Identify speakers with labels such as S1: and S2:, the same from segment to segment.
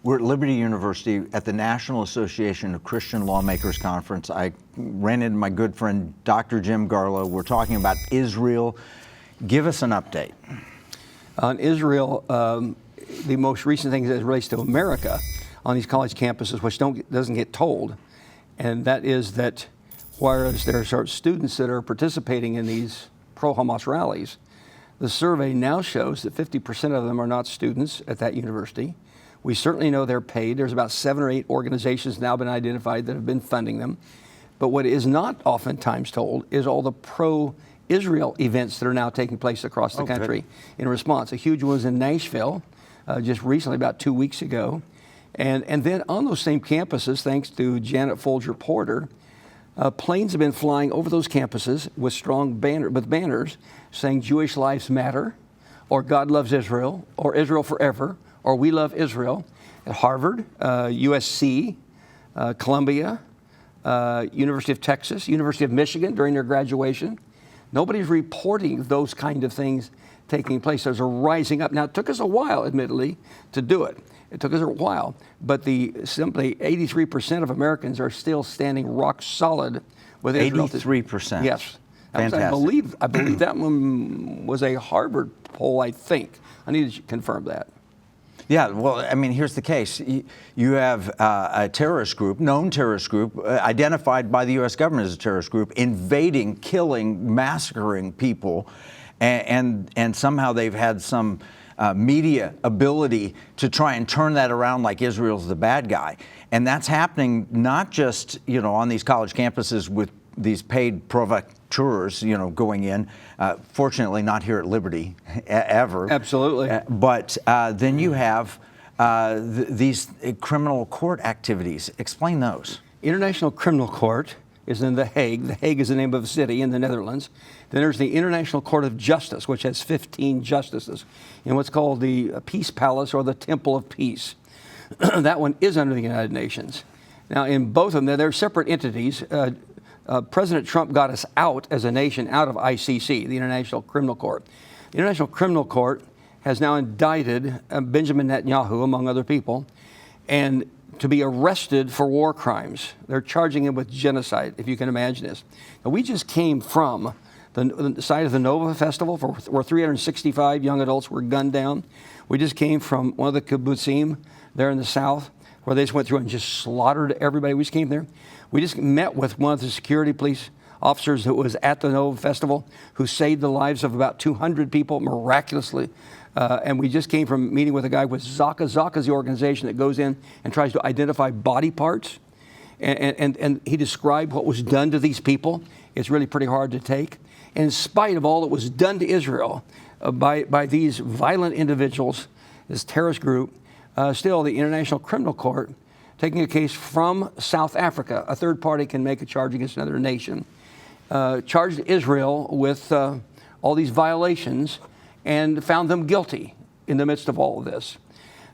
S1: We're at Liberty University at the National Association of Christian Lawmakers Conference. I ran into my good friend, Dr. Jim Garlow. We're talking about Israel. Give us an update.
S2: On Israel, the most recent thing as it relates to America on these college campuses, which doesn't get told, and that is that whereas there are students that are participating in these pro-Hamas rallies, the survey now shows that 50% of them are not students at that university. We certainly know they're paid. There's about 7 or 8 organizations now been identified that have been funding them. But what is not oftentimes told is all the pro-Israel events that are now taking place across the country in response. A huge one was in Nashville just recently, about 2 weeks ago. And then on those same campuses, thanks to Janet Folger Porter, planes have been flying over those campuses with strong banners saying Jewish lives matter, or God loves Israel, or Israel forever, or we love Israel. At Harvard, USC, Columbia, University of Texas, University of Michigan during their graduation. Nobody's reporting those kind of things taking place. Those are rising up. Now, it took us a while, admittedly, to do it. It took us a while, but simply 83% of Americans are still standing rock solid with Israel.
S1: 83%?
S2: Yes.
S1: Fantastic.
S2: I believe that one was a Harvard poll, I think. I need to confirm that.
S1: Yeah, well, I mean, here's the case. You have a terrorist group, known terrorist group, identified by the U.S. government as a terrorist group, invading, killing, massacring people, and somehow they've had some media ability to try and turn that around like Israel's the bad guy. And that's happening not just, on these college campuses with these paid provocateurs, going in. Fortunately, not here at Liberty, ever.
S2: Absolutely.
S1: But then you have these criminal court activities. Explain those. International
S2: Criminal Court is in The Hague. The Hague is the name of a city in the Netherlands. Then there's the International Court of Justice, which has 15 justices in what's called the Peace Palace or the Temple of Peace. That one is under the United Nations. Now, in both of them, they're separate entities. President Trump got us out as a nation out of ICC, the International Criminal Court. The International Criminal Court has now indicted Benjamin Netanyahu, among other people, and to be arrested for war crimes. They're charging him with genocide, if you can imagine this. Now, we just came from the site of the Nova Festival, where 365 young adults were gunned down. We just came from one of the kibbutzim there in the south, where they just went through and just slaughtered everybody. We just came there. We just met with one of the security police officers who was at the Nova Festival, who saved the lives of about 200 people miraculously. And we just came from meeting with a guy with Zaka. Zaka is the organization that goes in and tries to identify body parts. And he described what was done to these people. It's really pretty hard to take. And in spite of all that was done to Israel by these violent individuals, this terrorist group, still the International Criminal Court, taking a case from South Africa, a third party can make a charge against another nation, charged Israel with all these violations and found them guilty in the midst of all of this.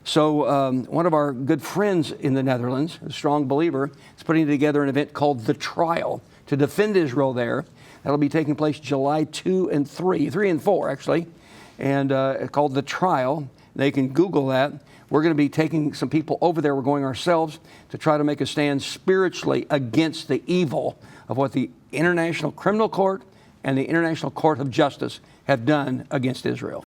S2: So one of our good friends in the Netherlands, a strong believer, is putting together an event called The Trial to defend Israel there. That'll be taking place July 2 and 3 and 4 actually, and called The Trial. They can Google that. We're going to be taking some people over there. We're going ourselves to try to make a stand spiritually against the evil of what the International Criminal Court and the International Court of Justice have done against Israel.